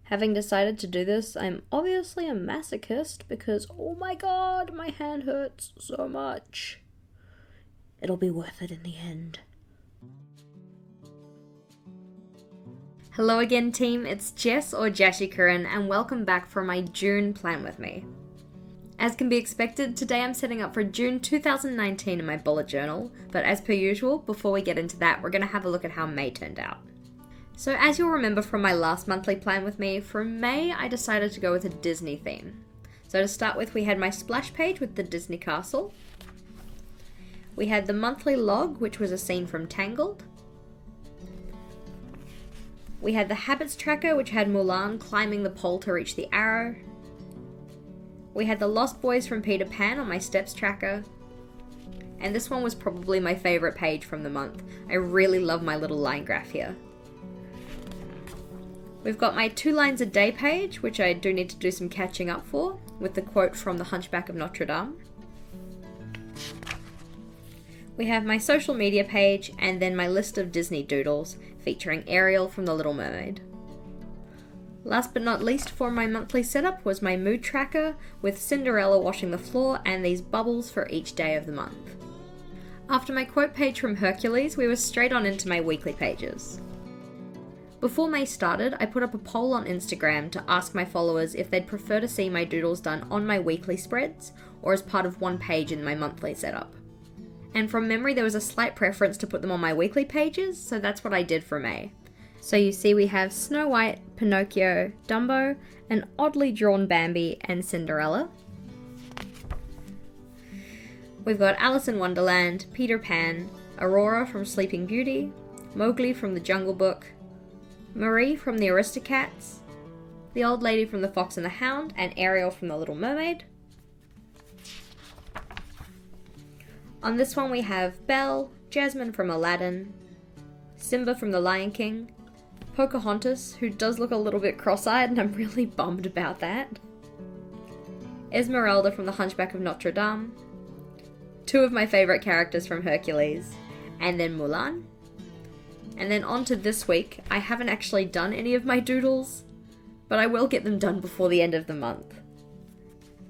Having decided to do this, I'm obviously a masochist because, oh my god, my hand hurts so much. It'll be worth it in the end. Hello again team, it's Jess or JashiiCorrin and welcome back for my June plan with me. As can be expected, today I'm setting up for June 2019 in my bullet journal, but as per usual, before we get into that, we're going to have a look at how May turned out. So as you'll remember from my last monthly plan with me, for May I decided to go with a Disney theme. So to start with, we had my splash page with the Disney castle. We had the monthly log, which was a scene from Tangled. We had the habits tracker, which had Mulan climbing the pole to reach the arrow. We had the Lost Boys from Peter Pan on my steps tracker. And this one was probably my favourite page from the month. I really love my little line graph here. We've got my 2 lines a day page, which I do need to do some catching up for, with the quote from The Hunchback of Notre Dame. We have my social media page, and then my list of Disney doodles, featuring Ariel from The Little Mermaid. Last but not least for my monthly setup was my mood tracker, with Cinderella washing the floor and these bubbles for each day of the month. After my quote page from Hercules, we were straight on into my weekly pages. Before May started, I put up a poll on Instagram to ask my followers if they'd prefer to see my doodles done on my weekly spreads, or as part of one page in my monthly setup. And from memory there was a slight preference to put them on my weekly pages, so that's what I did for May. So you see we have Snow White, Pinocchio, Dumbo, an oddly drawn Bambi, and Cinderella. We've got Alice in Wonderland, Peter Pan, Aurora from Sleeping Beauty, Mowgli from The Jungle Book, Marie from the Aristocats, the Old Lady from The Fox and the Hound, and Ariel from The Little Mermaid. On this one we have Belle, Jasmine from Aladdin, Simba from The Lion King, Pocahontas, who does look a little bit cross-eyed and I'm really bummed about that, Esmeralda from The Hunchback of Notre Dame, 2 of my favourite characters from Hercules, and then Mulan. And then on to this week, I haven't actually done any of my doodles, but I will get them done before the end of the month.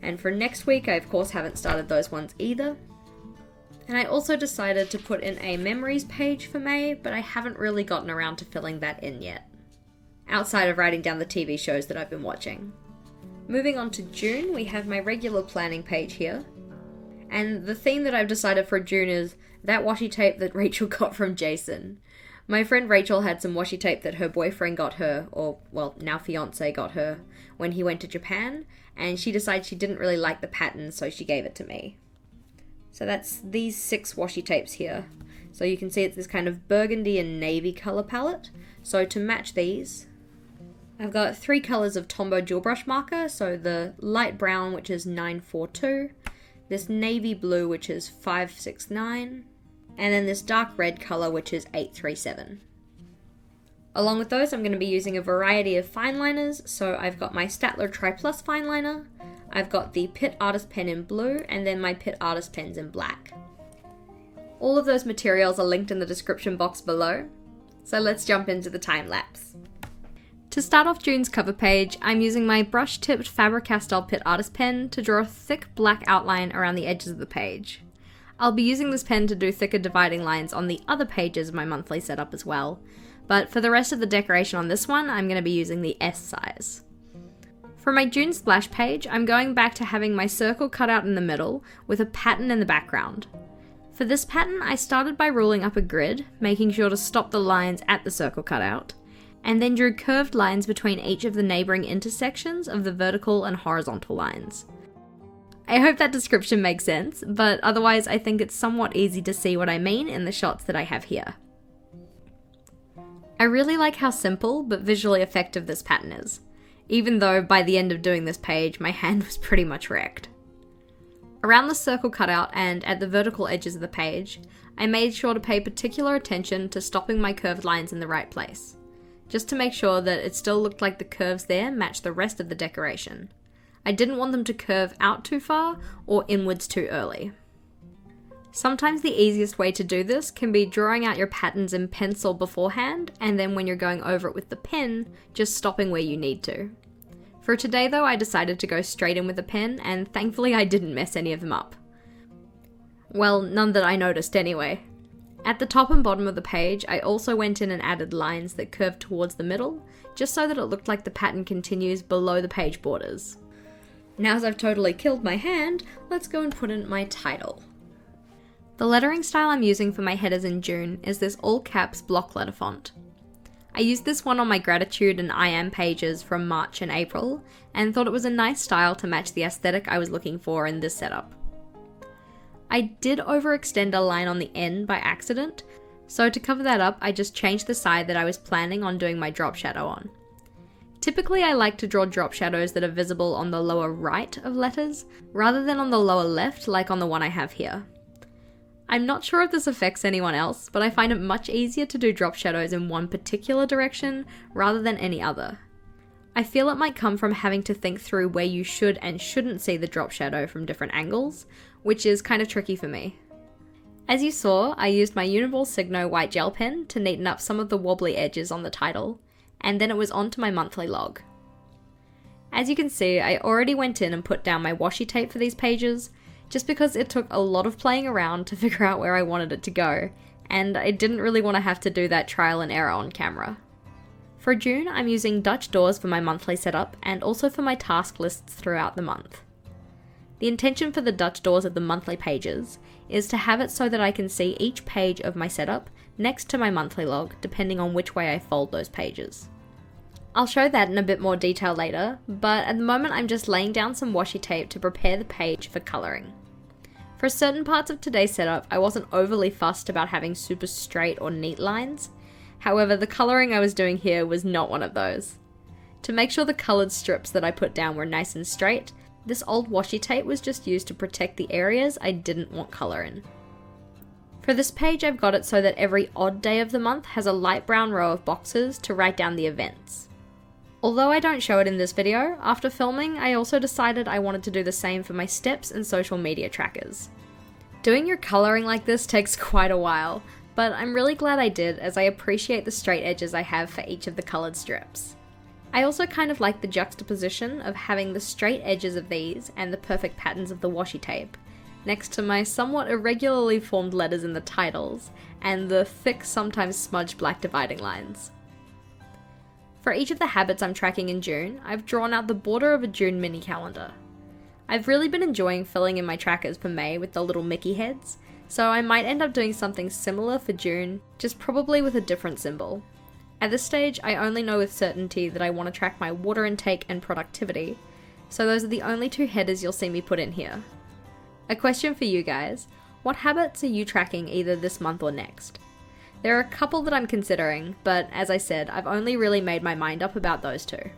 And for next week, I of course haven't started those ones either. And I also decided to put in a memories page for May, but I haven't really gotten around to filling that in yet, outside of writing down the TV shows that I've been watching. Moving on to June, we have my regular planning page here. And the theme that I've decided for June is that washi tape that Rachel got from Jason. My friend Rachel had some washi tape that her boyfriend got her, or, well, now fiancé got her, when he went to Japan, and she decided she didn't really like the pattern, so she gave it to me. So that's these 6 washi tapes here. So you can see it's this kind of burgundy and navy colour palette. So to match these, I've got 3 colours of Tombow Dual Brush marker, so the light brown, which is 942, this navy blue, which is 569, and then this dark red colour, which is 837. Along with those, I'm going to be using a variety of fine liners, so I've got my Staedtler Tri Plus fine liner, I've got the Pitt Artist Pen in blue, and then my Pitt Artist Pens in black. All of those materials are linked in the description box below, so let's jump into the time lapse. To start off June's cover page, I'm using my brush-tipped Faber-Castell Pitt Artist Pen to draw a thick black outline around the edges of the page. I'll be using this pen to do thicker dividing lines on the other pages of my monthly setup as well, but for the rest of the decoration on this one, I'm going to be using the S size. For my June splash page, I'm going back to having my circle cut out in the middle with a pattern in the background. For this pattern, I started by ruling up a grid, making sure to stop the lines at the circle cutout, and then drew curved lines between each of the neighbouring intersections of the vertical and horizontal lines. I hope that description makes sense, but otherwise I think it's somewhat easy to see what I mean in the shots that I have here. I really like how simple but visually effective this pattern is, even though by the end of doing this page my hand was pretty much wrecked. Around the circle cutout and at the vertical edges of the page, I made sure to pay particular attention to stopping my curved lines in the right place, just to make sure that it still looked like the curves there matched the rest of the decoration. I didn't want them to curve out too far or inwards too early. Sometimes the easiest way to do this can be drawing out your patterns in pencil beforehand, and then when you're going over it with the pen, just stopping where you need to. For today though, I decided to go straight in with a pen, and thankfully I didn't mess any of them up. Well, none that I noticed anyway. At the top and bottom of the page, I also went in and added lines that curved towards the middle, just so that it looked like the pattern continues below the page borders. Now as I've totally killed my hand, let's go and put in my title. The lettering style I'm using for my headers in June is this all caps block letter font. I used this one on my gratitude and I am pages from March and April, and thought it was a nice style to match the aesthetic I was looking for in this setup. I did overextend a line on the end by accident, so to cover that up I just changed the side that I was planning on doing my drop shadow on. Typically I like to draw drop shadows that are visible on the lower right of letters, rather than on the lower left like on the one I have here. I'm not sure if this affects anyone else, but I find it much easier to do drop shadows in one particular direction rather than any other. I feel it might come from having to think through where you should and shouldn't see the drop shadow from different angles, which is kind of tricky for me. As you saw, I used my Uniball Signo white gel pen to neaten up some of the wobbly edges on the title, and then it was on to my monthly log. As you can see, I already went in and put down my washi tape for these pages, just because it took a lot of playing around to figure out where I wanted it to go, and I didn't really want to have to do that trial and error on camera. For June, I'm using Dutch doors for my monthly setup and also for my task lists throughout the month. The intention for the Dutch doors of the monthly pages is to have it so that I can see each page of my setup next to my monthly log, depending on which way I fold those pages. I'll show that in a bit more detail later, but at the moment I'm just laying down some washi tape to prepare the page for colouring. For certain parts of today's setup, I wasn't overly fussed about having super straight or neat lines. However, the colouring I was doing here was not one of those. To make sure the coloured strips that I put down were nice and straight, this old washi tape was just used to protect the areas I didn't want colour in. For this page I've got it so that every odd day of the month has a light brown row of boxes to write down the events. Although I don't show it in this video, after filming I also decided I wanted to do the same for my steps and social media trackers. Doing your colouring like this takes quite a while, but I'm really glad I did as I appreciate the straight edges I have for each of the coloured strips. I also kind of like the juxtaposition of having the straight edges of these and the perfect patterns of the washi tape, next to my somewhat irregularly formed letters in the titles, and the thick, sometimes smudged black dividing lines. For each of the habits I'm tracking in June, I've drawn out the border of a June mini calendar. I've really been enjoying filling in my trackers for May with the little Mickey heads, so I might end up doing something similar for June, just probably with a different symbol. At this stage, I only know with certainty that I want to track my water intake and productivity, so those are the only two headers you'll see me put in here. A question for you guys: what habits are you tracking either this month or next? There are a couple that I'm considering, but as I said, I've only really made my mind up about those two.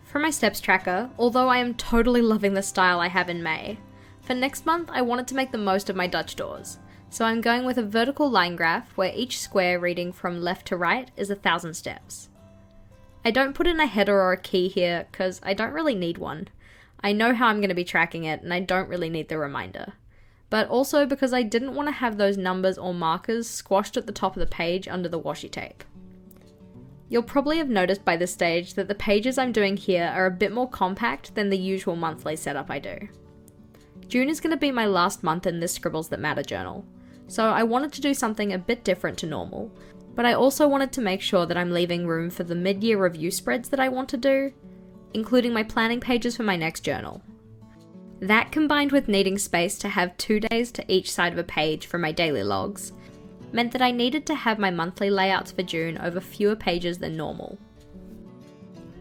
For my steps tracker, although I am totally loving the style I have in May, for next month I wanted to make the most of my Dutch doors, so I'm going with a vertical line graph where each square reading from left to right is 1,000 steps. I don't put in a header or a key here because I don't really need one. I know how I'm going to be tracking it and I don't really need the reminder. But also because I didn't want to have those numbers or markers squashed at the top of the page under the washi tape. You'll probably have noticed by this stage that the pages I'm doing here are a bit more compact than the usual monthly setup I do. June is going to be my last month in this Scribbles That Matter journal, so I wanted to do something a bit different to normal, but I also wanted to make sure that I'm leaving room for the mid-year review spreads that I want to do, including my planning pages for my next journal. That, combined with needing space to have 2 days to each side of a page for my daily logs, meant that I needed to have my monthly layouts for June over fewer pages than normal.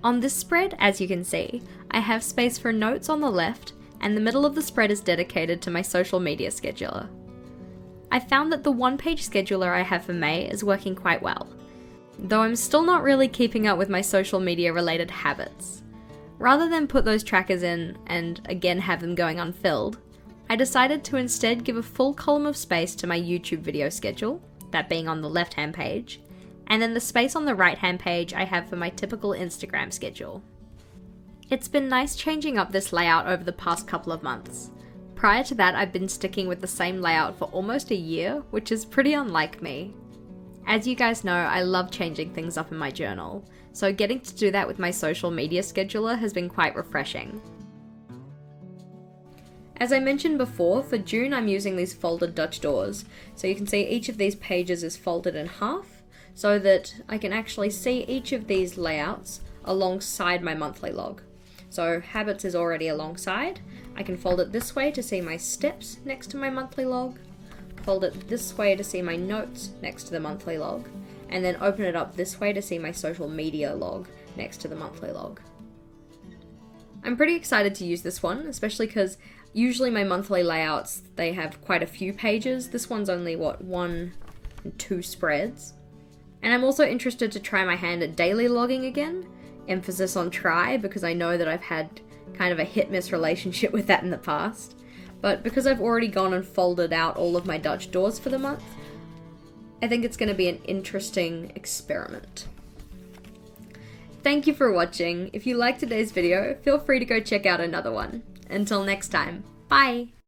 On this spread, as you can see, I have space for notes on the left, and the middle of the spread is dedicated to my social media scheduler. I found that the one-page scheduler I have for May is working quite well, though I'm still not really keeping up with my social media related habits. Rather than put those trackers in and again have them going unfilled, I decided to instead give a full column of space to my YouTube video schedule, that being on the left-hand page, and then the space on the right-hand page I have for my typical Instagram schedule. It's been nice changing up this layout over the past couple of months. Prior to that, I've been sticking with the same layout for almost a year, which is pretty unlike me. As you guys know, I love changing things up in my journal, so getting to do that with my social media scheduler has been quite refreshing. As I mentioned before, for June I'm using these folded Dutch doors, so you can see each of these pages is folded in half, so that I can actually see each of these layouts alongside my monthly log. So habits is already alongside. I can fold it this way to see my steps next to my monthly log, fold it this way to see my notes next to the monthly log, and then open it up this way to see my social media log next to the monthly log. I'm pretty excited to use this one, especially because usually my monthly layouts, they have quite a few pages. This one's only, 1 and 2 spreads. And I'm also interested to try my hand at daily logging again. Emphasis on try, because I know that I've had kind of a hit-miss relationship with that in the past. But because I've already gone and folded out all of my Dutch doors for the month, I think it's going to be an interesting experiment. Thank you for watching. If you liked today's video, feel free to go check out another one. Until next time, bye!